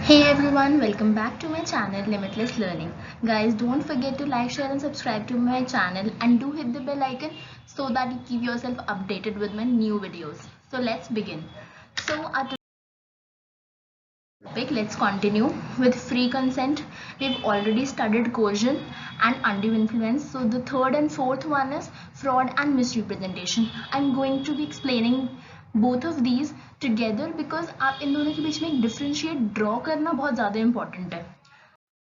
Hey everyone, welcome back to my channel Limitless Learning. Guys, don't forget to like, share and subscribe to my channel and do hit the bell icon so that you keep yourself updated with my new videos. So let's begin. So our topic, let's continue with free consent. We've already studied coercion and undue influence. So the third and fourth one is fraud and misrepresentation. I'm going to be explaining both of these together because आप इन दोनों के बीच में एक differentiate draw करना बहुत ज़्यादा important है.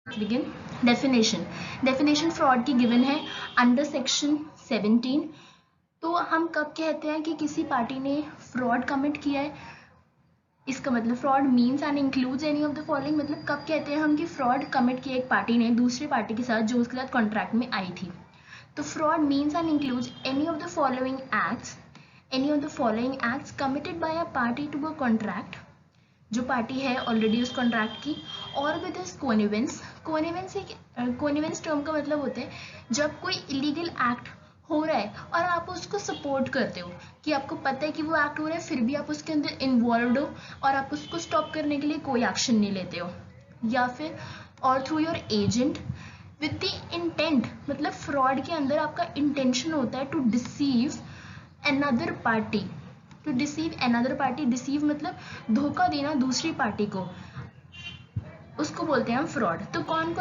Begin. Definition fraud की गिवन है अंडर सेक्शन 17. तो हम कब कहते हैं कि किसी पार्टी ने फ्रॉड कमिट किया है, इसका मतलब fraud means and includes any of the following. मतलब कब कहते हैं हम कि फ्रॉड कमिट किया एक पार्टी ने दूसरी पार्टी के साथ जो उसके साथ कॉन्ट्रैक्ट में आई थी. तो fraud means and includes any of the following acts committed by a party to a contract, जो पार्टी है ऑलरेडी उस कॉन्ट्रैक्ट की, और with this connivance. Connivance term का मतलब होता है जब कोई इलीगल एक्ट हो रहा है और आप उसको सपोर्ट करते हो, कि आपको पता है कि वो एक्ट हो रहा है फिर भी आप उसके अंदर इन्वॉल्व हो और आप उसको स्टॉप करने के लिए कोई एक्शन नहीं लेते हो. या फिर और through your agent with the intent, मतलब फ्रॉड के अंदर आपका इंटेंशन होता है to deceive another party. Deceive मतलब धोखा देना दूसरी पार्टी को, उसको बोलते हैं हम फ्रॉड. तो कौन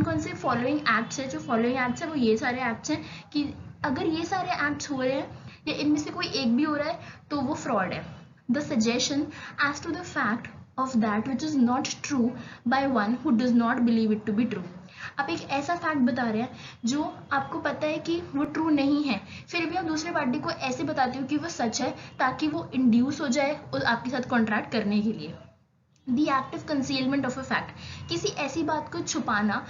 कौन से फॉलोइंग एक्ट्स है, जो फॉलोइंग एक्ट्स है वो ये सारे एक्ट्स हैं कि अगर ये सारे एक्ट्स हो रहे हैं या इनमें से कोई एक भी हो रहा है तो वो फ्रॉड है. The suggestion as to the fact of that which is not true by one who does not believe it to be true. आप एक ऐसा फैक्ट बता रहे हैं जो आपको पता है कि वो ट्रू नहीं है, फिर भी आप दूसरे पार्टी को ऐसे बताते हो कि वो सच है ताकि वो इंड्यूस हो जाए आपके साथ कॉन्ट्रैक्ट करने के लिए. The active concealment of a fact, किसी ऐसी बात को छुपाना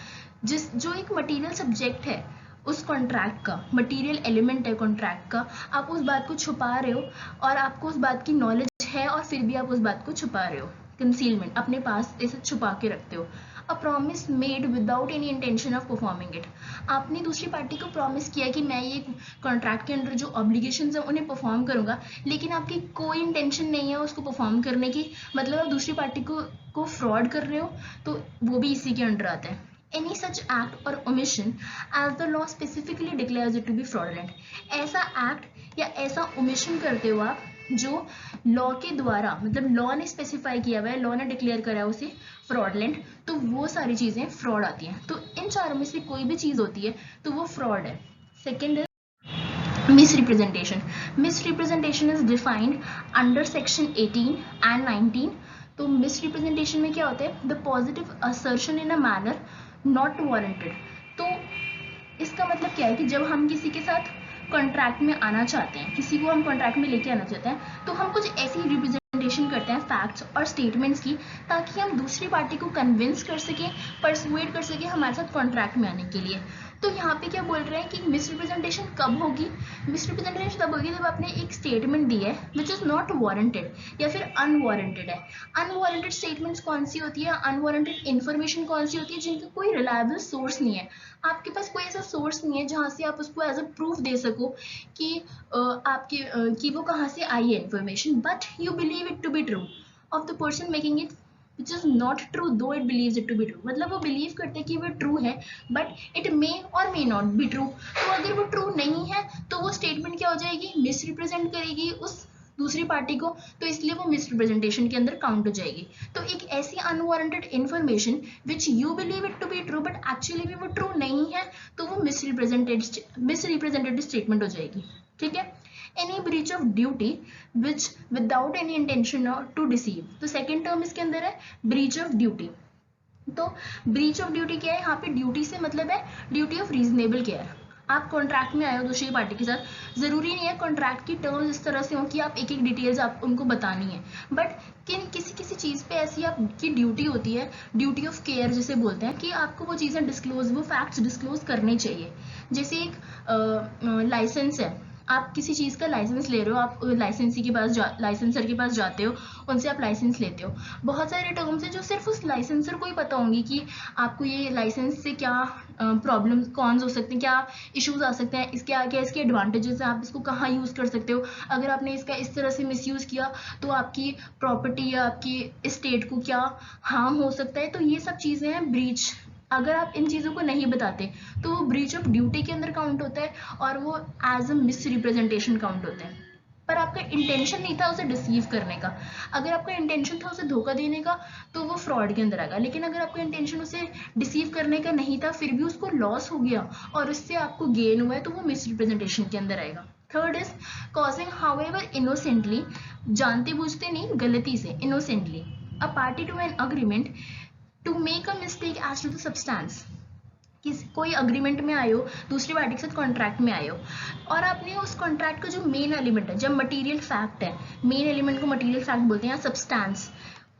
जो एक मटेरियल सब्जेक्ट है उस कॉन्ट्रैक्ट का, मटेरियल एलिमेंट है कॉन्ट्रैक्ट का, आप उस बात को छुपा रहे हो और आपको उस बात की नॉलेज है और फिर भी आप उस बात को छुपा रहे हो. कंसीलमेंट, अपने पास ऐसे छुपा के रखते हो. A promise made without any intention of performing it, आपने दूसरी पार्टी को प्रॉमिस किया कि मैं ये कॉन्ट्रैक्ट के अंदर जो ऑब्लिगेशंस है उन्हें परफॉर्म करूंगा, लेकिन आपकी कोई इंटेंशन नहीं है उसको परफॉर्म करने की, मतलब आप दूसरी पार्टी को फ्रॉड कर रहे हो, तो वो भी इसी के अंडर आता है. Any such act or omission as the law specifically declares it to be fraudulent, ऐसा एक्ट या ऐसा ओमिशन करते हो आप जो लॉ के द्वारा, मतलब लॉ ने स्पेसिफाई किया हुआ है, लॉ ने डिक्लेयर करा है उसे फ्रॉडलेंट, तो वो सारी चीजें फ्रॉड आती हैं. तो इन चारों में से कोई भी चीज होती है तो वो फ्रॉड है. सेकेंड है misrepresentation is defined under section 18 and 19. तो मिसरिप्रेजेंटेशन में क्या होता है, the positive assertion in a manner not warranted. तो इसका मतलब क्या है कि जब हम किसी के साथ कॉन्ट्रैक्ट में आना चाहते हैं, किसी को हम कॉन्ट्रैक्ट में लेके आना चाहते हैं, तो हम कुछ ऐसी रिप्रेजेंटेशन करते हैं फैक्ट्स और स्टेटमेंट्स की ताकि हम दूसरी पार्टी को कन्विंस कर सकें, परसुएड कर सकें हमारे साथ कॉन्ट्रैक्ट में आने के लिए. तो यहाँ पे क्या बोल रहे हैं कि मिसरिप्रेजेंटेशन कब होगी, मिसरिप्रेजेंटेशन तब होगी जब आपने एक स्टेटमेंट दी है विच इज नॉट वारंटेड या फिर अनवारंटेड है. अनवारंटेड स्टेटमेंट्स कौन सी होती है, अनवारंटेड इन्फॉर्मेशन कौन सी होती है, जिनका कोई रिलायबल सोर्स नहीं है, आपके पास कोई ऐसा सोर्स नहीं है जहां से आप उसको एज अ प्रूफ दे सको कि कि वो कहाँ से आई है information, but you believe it to be true of the person making it which is not true though it believes it to be true. मतलब वो बिलीव करते हैं कि वो ट्रू है बट इट मे और मे नॉट बी ट्रू. तो अगर वो ट्रू नहीं है तो वो स्टेटमेंट क्या हो जाएगी, मिसरिप्रेजेंट करेगी उस दूसरी पार्टी को, तो इसलिए वो मिसरिप्रेजेंटेशन के अंदर काउंट हो जाएगी. तो एक ऐसी unwarranted information which you believe it to be true but actually भी वो ट्रू नहीं है तो वो मिसरिप्रेजेंटेड स्टेटमेंट हो जाएगी. ठीक है. Any breach of duty which without any intention to deceive. तो सेकेंड टर्म इसके अंदर है breach of duty. तो breach of duty क्या है, यहाँ पे ड्यूटी से मतलब है ड्यूटी ऑफ रीजनेबल केयर. आप कॉन्ट्रैक्ट में आए हो दूसरी पार्टी के साथ, जरूरी नहीं है कॉन्ट्रैक्ट की टर्म्स इस तरह से हो कि आप एक एक डिटेल्स आप उनको बतानी है, बट किसी चीज पे ऐसी आपकी ड्यूटी होती है, ड्यूटी ऑफ केयर जिसे बोलते हैं, कि आपको वो चीजें डिस्क्लोज, वो फैक्ट्स डिस्क्लोज करने चाहिए. जैसे एक लाइसेंस है, आप किसी चीज़ का लाइसेंस ले रहे हो, आप लाइसेंसर के पास जाते हो, उनसे आप लाइसेंस लेते हो। बहुत सारे टर्म्स हैं जो सिर्फ उस लाइसेंसर को ही पता होंगी कि आपको ये लाइसेंस से क्या प्रॉब्लम कॉन्स हो सकते हैं, क्या इश्यूज आ सकते हैं, इसके आगे इसके एडवांटेजेस हैं, आप इसको कहाँ यूज़ कर सकते हो, अगर आपने इसका इस तरह से मिसयूज़ किया तो आपकी प्रॉपर्टी या आपकी स्टेट को क्या हार्म हो सकता है। तो ये सब चीज़ें हैं ब्रीच। अगर आप इन चीज़ों को नहीं बताते तो वो ब्रीच ऑफ ड्यूटी के अंदर काउंट होता है और वो as a misrepresentation count होता है। पर आपका इंटेंशन नहीं था उसे डिसीव करने का। अगर आपका इंटेंशन था उसे धोखा देने का तो वो फ्रॉड के अंदर आएगा। लेकिन अगर आपका इंटेंशन उसे डिसीव करने का नहीं था, फिर भी उसको लॉस हो गया और उससे आपको गेन हुआ है, तो वो मिस रिप्रेजेंटेशन के अंदर आएगा। Third is causing however innocently, जानते बूझते नहीं, गलती से, innocently, a party to an agreement to make a mistake as to the substance. कोई अग्रीमेंट में आए हो, दूसरी पार्टी के साथ कॉन्ट्रैक्ट में आए हो और आपने उस कॉन्ट्रैक्ट का जो मेन एलिमेंट है, जब मटेरियल फैक्ट है, मेन एलिमेंट को मटेरियल फैक्ट बोलते हैं या सब्सटेंस,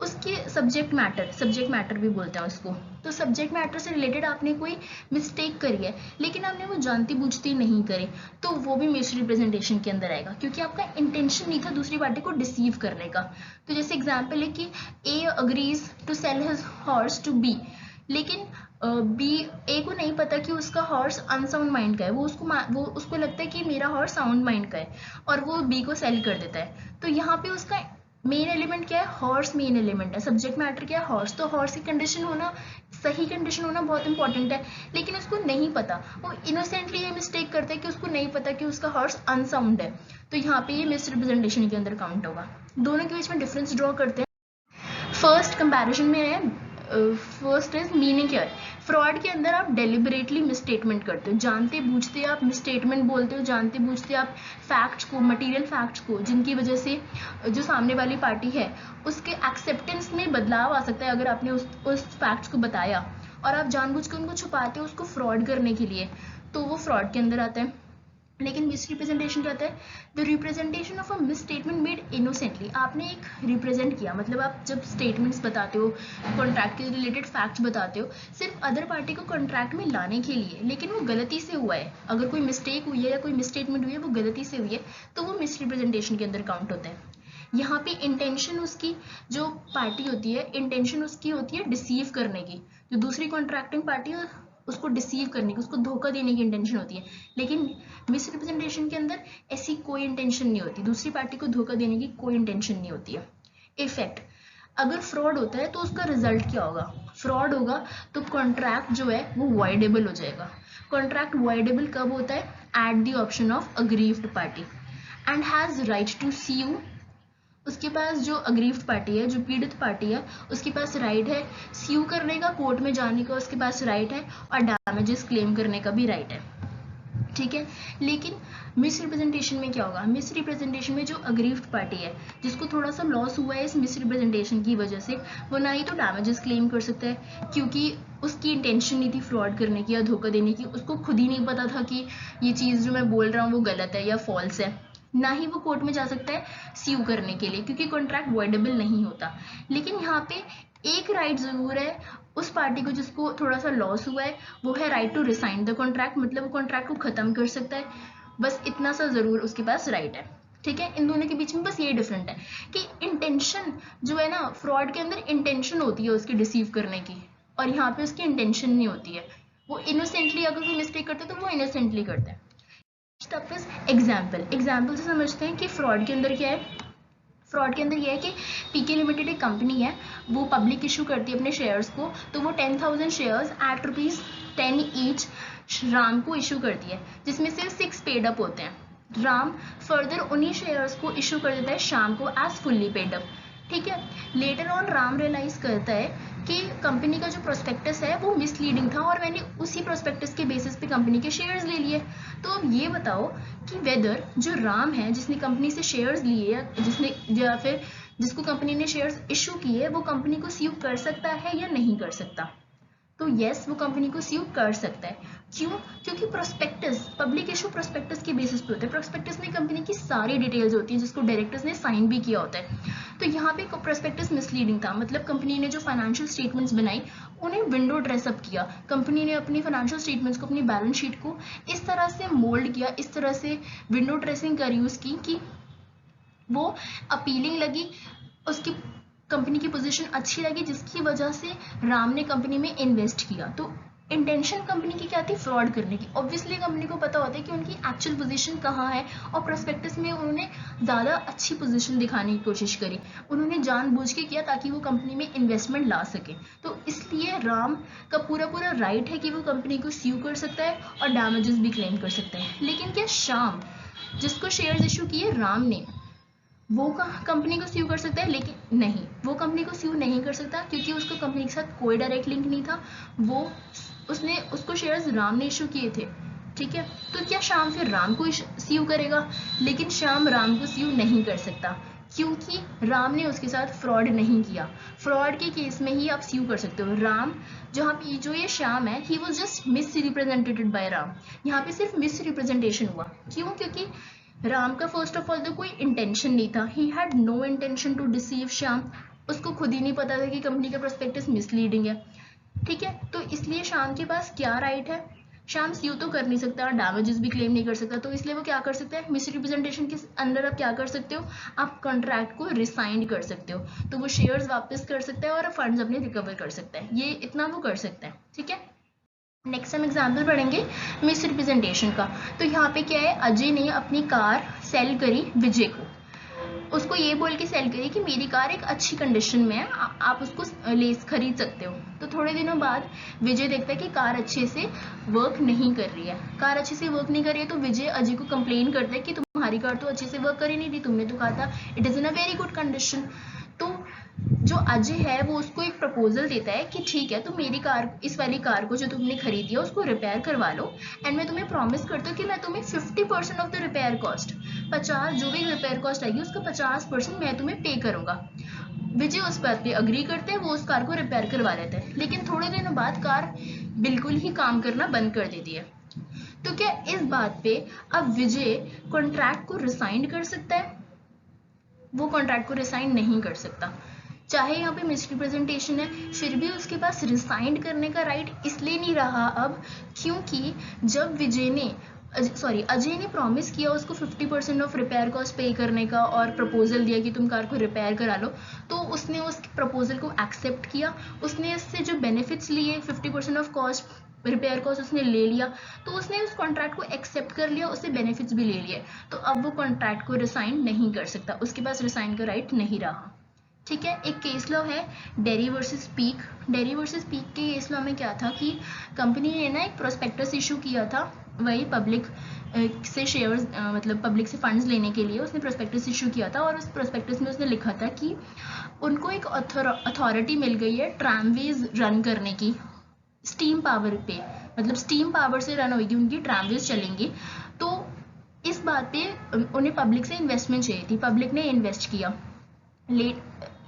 उसके सब्जेक्ट मैटर भी बोलते हैं उसको। तो सब्जेक्ट मैटर से रिलेटेड आपने कोई मिस्टेक करी है लेकिन आपने वो जानती बूझती नहीं करी, तो वो भी मिस रिप्रेजेंटेशन के अंदर आएगा, क्योंकि आपका इंटेंशन नहीं था दूसरी पार्टी को डिसीव करने का। तो जैसे एग्जाम्पल है कि A agrees to sell his horse to B, लेकिन बी ए को नहीं पता कि उसका हॉर्स अनसाउंड माइंड का है, वो उसको लगता है कि मेरा हॉर्स साउंड माइंड का है और वो बी को सेल कर देता है। तो यहाँ पे उसका मेन एलिमेंट क्या है, हॉर्स मेन एलिमेंट है, सब्जेक्ट मैटर क्या है, हॉर्स। तो हॉर्स की कंडीशन होना, सही कंडीशन होना बहुत इंपॉर्टेंट है, लेकिन उसको नहीं पता, वो इनोसेंटली ये मिस्टेक करता है कि उसको नहीं पता कि उसका हॉर्स अनसाउंड है। तो यहाँ पे ये मिस रिप्रेजेंटेशन के अंदर काउंट होगा। दोनों के बीच में डिफरेंस ड्रॉ करते हैं। फर्स्ट कंपैरिजन में है, फर्स्ट इज मीनिंग क्या है। फ्रॉड के अंदर आप डेलिबरेटली मिसस्टेटमेंट करते हो, जानते बूझते आप मिसस्टेटमेंट बोलते हो, जानते बूझते आप फैक्ट्स को, मटेरियल फैक्ट्स को, जिनकी वजह से जो सामने वाली पार्टी है उसके एक्सेप्टेंस में बदलाव आ सकता है अगर आपने उस फैक्ट्स को बताया, और आप जानबूझ के उनको छुपाते हो उसको फ्रॉड करने के लिए, तो वो फ्रॉड के अंदर आता है। लेकिन मिस रिप्रेजेंटेशन क्या होता है, the representation of a miss statement made innocently. आपने एक रिप्रेजेंट किया, मतलब आप जब स्टेटमेंट्स बताते हो, कॉन्ट्रैक्ट के रिलेटेड फैक्ट्स बताते हो सिर्फ अदर पार्टी को कॉन्ट्रैक्ट में लाने के लिए, लेकिन वो गलती से हुआ है, अगर कोई मिस्टेक हुई है या कोई मिस स्टेटमेंट हुई है वो गलती से हुई है, तो वो मिस रिप्रेजेंटेशन के अंदर काउंट होता है। यहाँ पे इंटेंशन उसकी, जो पार्टी होती है, इंटेंशन उसकी होती है डिसीव करने की, जो दूसरी कॉन्ट्रैक्टिंग पार्टी है उसको डिसीव करने की, उसको धोखा देने की इंटेंशन होती है। लेकिन मिस रिप्रेजेंटेशन के अंदर ऐसी कोई इंटेंशन नहीं होती, दूसरी पार्टी को धोखा देने की कोई इंटेंशन नहीं होती है। इफेक्ट, अगर फ्रॉड होता है तो उसका रिजल्ट क्या होगा, फ्रॉड होगा तो कॉन्ट्रैक्ट जो है वो वॉइडेबल हो जाएगा। कॉन्ट्रैक्ट वॉइडेबल कब होता है, at the option of aggrieved party and has right to sue. उसके पास, जो अग्रीव्ड पार्टी है, जो पीड़ित पार्टी है, उसके पास राइट है सीयू करने का, कोर्ट में जाने का उसके पास राइट है, और डैमेजेस क्लेम करने का भी राइट है। ठीक है। लेकिन मिस रिप्रेजेंटेशन में क्या होगा, मिस रिप्रेजेंटेशन में जो अग्रीव्ड पार्टी है, जिसको थोड़ा सा लॉस हुआ है इस मिस रिप्रेजेंटेशन की वजह से, वो ना ही तो डैमेजेस क्लेम कर सकता है, क्योंकि उसकी इंटेंशन नहीं थी फ्रॉड करने की या धोखा देने की, उसको खुद ही नहीं पता था कि ये चीज़ जो मैं बोल रहा हूँ वो गलत है या फॉल्स है। ना ही वो कोर्ट में जा सकता है सीयू करने के लिए, क्योंकि कॉन्ट्रैक्ट वॉइडेबल नहीं होता। लेकिन यहाँ पे एक राइट जरूर है उस पार्टी को जिसको थोड़ा सा लॉस हुआ है, वो है right to resign the contract, मतलब वो कॉन्ट्रैक्ट को खत्म कर सकता है, बस इतना सा जरूर उसके पास राइट है। ठीक है। इन दोनों के बीच में बस ये डिफरेंट है कि इंटेंशन जो है ना, फ्रॉड के अंदर इंटेंशन होती है उसकी डिसीव करने की, और यहाँ पे उसकी इंटेंशन नहीं होती है। वो इनोसेंटली अगर कोई मिस्टेक करते हैं तो वो इनोसेंटली करते हैं। एग्जाम्पल से समझते हैं कि फ्रॉड के अंदर क्या है। फ्रॉड के अंदर यह है कि पीके लिमिटेड एक कंपनी है, वो पब्लिक इशू करती है अपने शेयर्स को, तो वो 10,000 शेयर्स एट ₹10 ईच राम को इशू करती है, जिसमें से 6 पेड अप होते हैं। राम फर्दर उन्हीं शेयर्स को इशू कर देता है शाम को एज फुल्ली पेड अप। ठीक है। लेटर ऑन राम रियलाइज करता है कि कंपनी का जो प्रोस्पेक्टस है वो मिसलीडिंग था और मैंने उसी प्रोस्पेक्टस के बेसिस पे कंपनी के शेयर्स ले लिए। तो अब ये बताओ कि वेदर जो राम है जिसने कंपनी से शेयर्स लिए या फिर जिसको कंपनी ने शेयर्स इशू किए, वो कंपनी को सीव कर सकता है या नहीं कर सकता। तो यस वो कंपनी को स्यू कर सकता है। क्यों? क्योंकि प्रोस्पेक्टस, पब्लिक इशू प्रोस्पेक्टस के बेसिस पे होता है। प्रोस्पेक्टस में कंपनी की सारी डिटेल्स होती है जिसको डायरेक्टर्स ने साइन भी किया होता है। तो यहाँ पे प्रोस्पेक्टस मिसलीडिंग था, मतलब कंपनी ने जो फाइनेंशियल स्टेटमेंट्स बनाई उन्हें विंडो ड्रेसअप किया। कंपनी ने अपनी फाइनेंशियल स्टेटमेंट्स को, अपनी बैलेंस शीट को इस तरह से मोल्ड किया, इस तरह से विंडो ड्रेसिंग कर यूज की कि वो अपीलिंग लगी, उसकी कंपनी की पोजीशन अच्छी लगी, जिसकी वजह से राम ने कंपनी में इन्वेस्ट किया। तो इंटेंशन कंपनी की क्या थी? फ्रॉड करने की। ऑब्वियसली कंपनी को पता होता है कि उनकी एक्चुअल पोजीशन कहाँ है, और प्रोस्पेक्टस में उन्होंने ज़्यादा अच्छी पोजीशन दिखाने की कोशिश करी, उन्होंने जानबूझ के किया ताकि वो कंपनी में इन्वेस्टमेंट ला सके। तो इसलिए राम का पूरा पूरा राइट है कि वो कंपनी को स्यू कर सकता है और डैमेजेस भी क्लेम कर सकता है। लेकिन क्या श्याम, जिसको शेयर्स इशू किए राम ने, वो कंपनी को स्यू कर सकता है? लेकिन नहीं, वो कंपनी को स्यू नहीं कर सकता क्योंकि उसको कंपनी के साथ कोई डायरेक्ट लिंक नहीं था। उसको शेयर्स राम ने इशू किए थे, ठीक है। तो क्या श्याम फिर राम को स्यू करेगा? लेकिन श्याम राम को स्यू नहीं कर सकता क्योंकि राम ने उसके साथ फ्रॉड नहीं किया। फ्रॉड के केस में ही आप स्यू कर सकते हो। राम जो ये श्याम है, he was just miss represented by Ram. यहाँ पे सिर्फ मिस रिप्रेजेंटेशन हुआ। क्यों? क्योंकि राम का फर्स्ट ऑफ ऑल तो कोई इंटेंशन नहीं था, he had no intention to deceive Shyam. उसको खुद ही नहीं पता था कि कंपनी का प्रोस्पेक्टस मिसलीडिंग है, ठीक है। तो इसलिए श्याम के पास क्या राइट है? श्याम स्यू तो कर नहीं सकता, डैमेजेस भी क्लेम नहीं कर सकता, तो इसलिए वो क्या कर सकता है? मिस रिप्रेजेंटेशन के अंदर आप क्या कर सकते हो? आप कॉन्ट्रैक्ट को रिसाइन कर सकते हो, तो वो शेयर्स वापस कर सकता है और फंड्स अपने रिकवर कर सकता है। ये इतना वो कर सकता है, ठीक है। नेक्स्ट हम एग्जाम्पल पढ़ेंगे मिस रिप्रेजेंटेशन का। तो यहाँ पे क्या है, अजय ने अपनी कार सेल करी विजय को। उसको ये बोल के सेल करी कि मेरी कार एक अच्छी कंडीशन में है, आप उसको खरीद सकते हो। तो थोड़े दिनों बाद विजय देखता है कि कार अच्छे से वर्क नहीं कर रही है। कार अच्छे से वर्क नहीं कर रही है तो विजय अजय को कंप्लेन करता है कि तुम्हारी कार तो अच्छे से वर्क कर ही नहीं रही, तुमने तो कहा था it is in a very good condition. तो जो अजय है वो उसको एक प्रपोजल देता है कि ठीक है, तुम मेरी कार, इस वाली कार को जो तुमने खरीदी है उसको रिपेयर करवा लो, एंड मैं तुम्हें प्रॉमिस करता हूँ कि मैं तुम्हें 50% ऑफ द रिपेयर कॉस्ट, 50 जो भी रिपेयर कॉस्ट आएगी उसका 50% मैं तुम्हें पे करूंगा। विजय उस बात पे अग्री करते हैं, वो उस कार को रिपेयर करवा लेते हैं। लेकिन थोड़े दिनों बाद कार बिल्कुल ही काम करना बंद कर देती है। तो क्या इस बात पे अब विजय कॉन्ट्रैक्ट को रिसाइन कर सकता है? वो कॉन्ट्रैक्ट को रिसाइन नहीं कर सकता। चाहे यहाँ पे मिसरिप्रेजेंटेशन है, फिर भी उसके पास रिसाइन करने का राइट इसलिए नहीं रहा अब, क्योंकि जब अजय ने प्रॉमिस किया उसको 50% ऑफ रिपेयर कॉस्ट पे करने का और प्रपोजल दिया कि तुम कार को रिपेयर करा लो, तो उसने उस प्रपोजल को एक्सेप्ट किया। उसने इससे जो बेनिफिट्स लिए, 50% ऑफ कॉस्ट, रिपेयर कॉस्ट उसने ले लिया, तो उसने उस कॉन्ट्रैक्ट को एक्सेप्ट कर लिया, उससे बेनिफिट्स भी ले लिए। तो अब वो कॉन्ट्रैक्ट को रिसाइन नहीं कर सकता, उसके पास रिसाइन का राइट नहीं रहा, ठीक है। एक केस लॉ है dairy versus peak. Dairy versus peak के केस लॉ में क्या था कि कंपनी ने ना एक प्रोस्पेक्टस इशू किया था, वही पब्लिक से शेयर्स, मतलब पब्लिक से फंड्स लेने के लिए उसने प्रोस्पेक्टस इशू किया था। और उस प्रोस्पेक्टस में उसने लिखा था कि उनको एक अथॉरिटी मिल गई है ट्रामवेज रन करने की, स्टीम पावर पे, मतलब स्टीम पावर से रन होगी उनकी, ट्रामवेज चलेंगी। तो इस बात पे उन्हें पब्लिक से इन्वेस्टमेंट चाहिए थी, पब्लिक ने इन्वेस्ट किया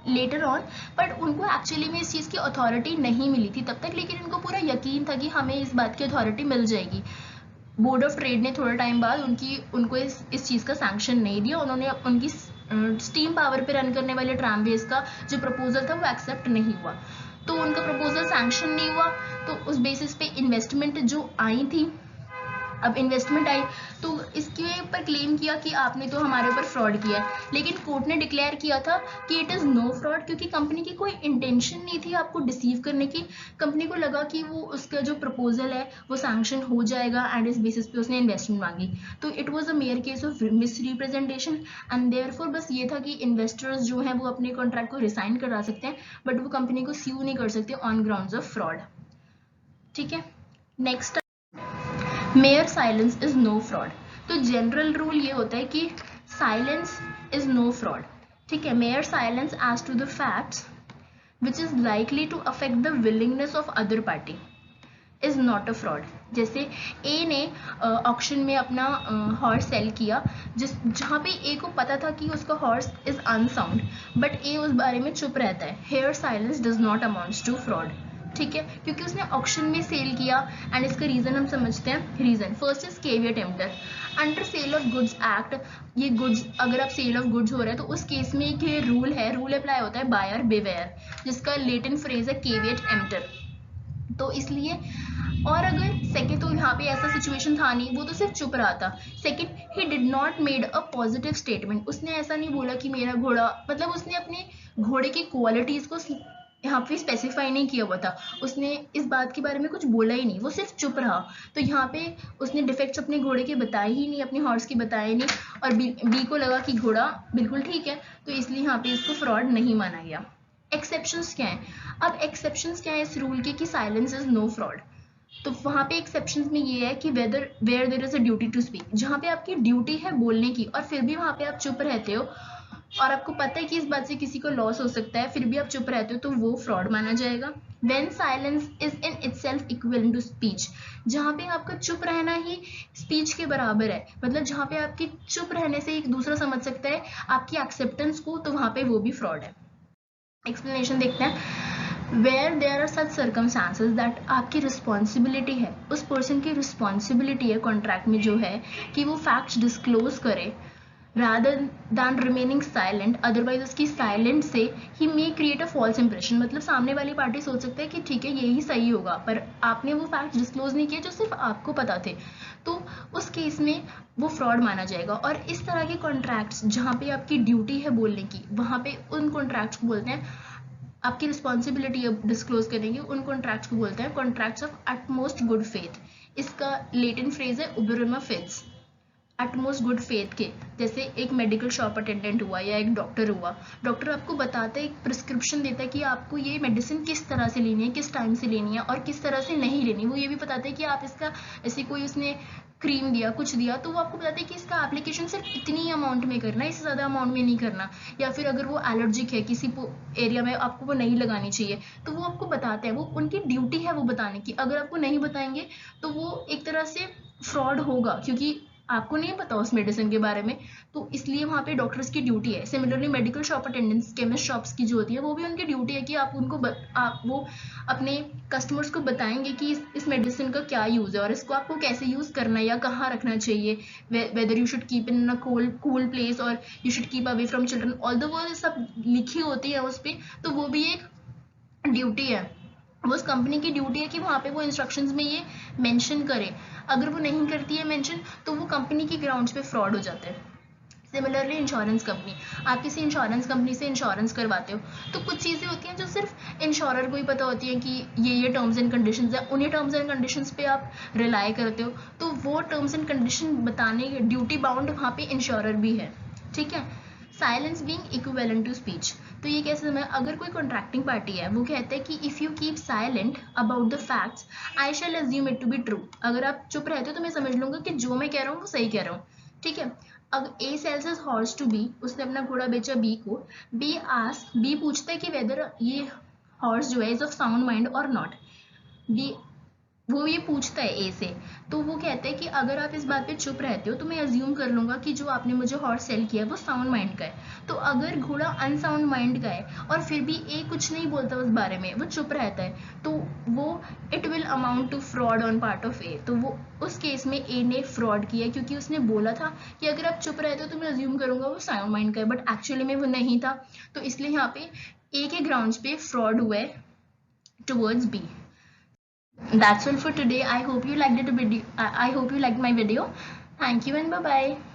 लेटर ऑन, बट उनको एक्चुअली में इस चीज़ की अथॉरिटी नहीं मिली थी तब तक, लेकिन उनको पूरा यकीन था कि हमें इस बात की अथॉरिटी मिल जाएगी। बोर्ड ऑफ ट्रेड ने थोड़ा टाइम बाद उनको इस चीज़ का सैंक्शन नहीं दिया। उन्होंने उनकी स्टीम पावर पे रन करने वाले ट्रामवेज का जो प्रपोजल था वो एक्सेप्ट नहीं हुआ, तो उनका प्रपोजल सैंक्शन नहीं हुआ। तो उस बेसिस पे इन्वेस्टमेंट जो आई थी, अब इन्वेस्टमेंट आई तो इसके ऊपर क्लेम किया कि आपने तो हमारे ऊपर फ्रॉड किया है, लेकिन कोर्ट ने डिक्लेयर किया था कि इट इज़ नो फ्रॉड, क्योंकि कंपनी की कोई इंटेंशन नहीं थी आपको डिसीव करने की। कंपनी को लगा कि वो उसका जो प्रपोजल है वो सैंक्शन हो जाएगा, एंड इस बेसिस पे उसने इन्वेस्टमेंट मांगी। तो it was a mayor case of miss representation, and therefore बस ये था कि इन्वेस्टर्स जो हैं वो अपने कॉन्ट्रैक्ट को रिसाइन करा सकते हैं, बट वो कंपनी को स्यू नहीं कर सकते ऑन ग्राउंड्स ऑफ फ्रॉड, ठीक है। Next, mere silence is no fraud. तो जनरल रूल ये होता है कि साइलेंस इज नो फ्रॉड, ठीक है। Mere silence as to the facts which is likely to affect the willingness of other party is not a fraud. जैसे A ने auction में अपना हॉर्स सेल किया, जहाँ पे ए को पता था कि उसका horse is unsound, but A उस बारे में चुप रहता है। Here silence does not amounts to fraud, ठीक है, क्योंकि उसने ऑक्शन में सेल किया। एंड इसका रीजन हम समझते हैं। Reason first is caveat emptor. Under sale of goods act, ये गुड्स अगर आप सेल ऑफ गुड्स हो रहा है तो उस केस में एक रूल है, रूल अप्लाई होता है बायर बिवेयर, जिसका लेटिन फ्रेज है केवियट एम्प्टर। तो इसलिए, और अगर सेकंड, तो यहाँ पे ऐसा सिचुएशन था नहीं, वो तो सिर्फ चुप रहा था। Second, he did not made a positive statement, उसने ऐसा नहीं बोला कि मेरा घोड़ा, मतलब उसने अपने घोड़े की क्वालिटीज को यहाँ पे स्पेसिफाई नहीं किया हुआ था, उसने इस बात के बारे में कुछ बोला ही नहीं, वो सिर्फ चुप रहा। तो यहाँ पे उसने डिफेक्ट्स अपने घोड़े के बताए ही नहीं, अपने हॉर्स के बताए नहीं, और बी को लगा कि घोड़ा बिल्कुल ठीक है, तो इसलिए यहाँ पे इसको फ्रॉड नहीं माना गया। एक्सेप्शंस क्या है? अब एक्सेप्शंस क्या है इस रूल के कि साइलेंस इज नो फ्रॉड। तो वहां पे एक्सेप्शंस में ये है कि whether where there is a duty to speak, जहां पे आपकी ड्यूटी है बोलने की और फिर भी वहां पे आप चुप रहते हो और आपको पता है कि इस बात से किसी को लॉस हो सकता है, फिर भी आप चुप रहते हो, तो वो फ्रॉड माना जाएगा। When silence is in itself equivalent to speech, जहाँ पे आपका चुप रहना ही स्पीच के बराबर है, मतलब जहाँ पे आपके चुप रहने से एक दूसरा समझ सकता है आपकी एक्सेप्टेंस को, तो वहां पे वो भी फ्रॉड है। एक्सप्लेनेशन देखते हैं। Where there are such circumstances that आपकी रिस्पॉन्सिबिलिटी है, उस पर्सन की रिस्पॉन्सिबिलिटी है कॉन्ट्रैक्ट में जो है कि वो फैक्ट्स डिस्क्लोज करे rather than remaining silent, otherwise उसकी साइलेंट से ही may create a false impression, मतलब सामने वाली पार्टी सोच सकते हैं कि ठीक है यही सही होगा, पर आपने वो फैक्ट डिस्क्लोज नहीं किए जो सिर्फ आपको पता थे, तो उस केस में वो फ्रॉड माना जाएगा। और इस तरह के कॉन्ट्रैक्ट्स जहाँ पे आपकी ड्यूटी है बोलने की, वहाँ पे उन कॉन्ट्रैक्ट्स को बोलते हैं, आपकी रिस्पॉन्सिबिलिटी है डिस्क्लोज करेंगे, उन कॉन्ट्रैक्ट्स को बोलते हैं contracts of utmost good faith. इसका लेटिन फ्रेज है उबेरमा फेथ्स, अटमोस्ट गुड फेथ के। जैसे एक मेडिकल शॉप अटेंडेंट हुआ या एक डॉक्टर हुआ, डॉक्टर आपको बताता है, एक प्रिस्क्रिप्शन देता है कि आपको ये मेडिसिन किस तरह से लेनी है, किस टाइम से लेनी है और किस तरह से नहीं लेनी। वो ये भी बताता है कि आप इसका, ऐसे कोई उसने क्रीम दिया, कुछ दिया, तो वो आपको बताते हैं कि इसका एप्लीकेशन सिर्फ इतनी अमाउंट में करना है, इससे ज़्यादा अमाउंट में नहीं करना। या फिर अगर वो एलर्जिक है किसी एरिया में, आपको वो नहीं लगानी चाहिए, तो वो आपको बताते हैं, वो उनकी ड्यूटी है वो बताने की। अगर आपको नहीं बताएंगे तो वो एक तरह से फ्रॉड होगा, क्योंकि आपको नहीं पता उस मेडिसिन के बारे में, तो इसलिए वहाँ पे डॉक्टर्स की ड्यूटी है। Similarly medical shop attendants, chemist shops की जो होती है, वो भी उनकी ड्यूटी है कि आप उनको आप वो अपने कस्टमर्स को बताएंगे कि इस मेडिसिन का क्या यूज़ है और इसको आपको कैसे यूज़ करना है या कहाँ रखना चाहिए, whether you should keep in a cool place और you should keep away from children, all the वो सब लिखी होती है उस पर, तो वो भी एक ड्यूटी है। वो उस कंपनी की ड्यूटी है कि वहाँ पे वो इंस्ट्रक्शंस में ये मेंशन करे। अगर वो नहीं करती है मेंशन, तो वो कंपनी की ग्राउंड्स पे फ्रॉड हो जाता है। सिमिलरली इंश्योरेंस कंपनी, आप किसी इंश्योरेंस कंपनी से इंश्योरेंस करवाते हो, तो कुछ चीज़ें होती हैं जो सिर्फ इंश्योरर को ही पता होती है कि ये टर्म्स एंड कंडीशंस है, उन्हीं टर्म्स एंड कंडीशंस पे आप रिलाई करते हो, तो वो टर्म्स एंड कंडीशन बताने ड्यूटी बाउंड वहाँ पे इंश्योरर भी है। ठीक है। Silence being equivalent to speech, तो ये कैसे समझ, अगर कोई कॉन्ट्रैक्टिंग पार्टी है, वो कहते हैं कि if you keep silent about the facts I shall assume it to be true, अगर आप चुप रहते हो तो मैं समझ लूंगा कि जो मैं कह रहा हूँ वो सही कह रहा हूँ। ठीक है। अब A sells his horse to B, उसने अपना घोड़ा बेचा बी को। बी पूछता है कि वेदर ये हॉर्स जो है इज ऑफ साउंड माइंड और नॉट। बी, वो ये पूछता है ए से, तो वो कहता है कि अगर आप इस बात पे चुप रहते हो तो मैं अज्यूम कर लूंगा कि जो आपने मुझे हॉर्स सेल किया है वो साउंड माइंड का है। तो अगर घोड़ा अनसाउंड माइंड का है और फिर भी ए कुछ नहीं बोलता उस बारे में, वो चुप रहता है, तो वो it will amount to fraud on part of A. तो वो उस केस में ए ने फ्रॉड किया, क्योंकि उसने बोला था कि अगर आप चुप रहते हो तो मैं अज्यूम करूंगा वो साउंड माइंड का है, बट एक्चुअली में वो नहीं था। तो इसलिए यहाँ पे ए के ग्राउंड्स पे फ्रॉड हुआ है towards B. That's all for today. I hope you liked it. I hope you liked my video. Thank you and bye bye.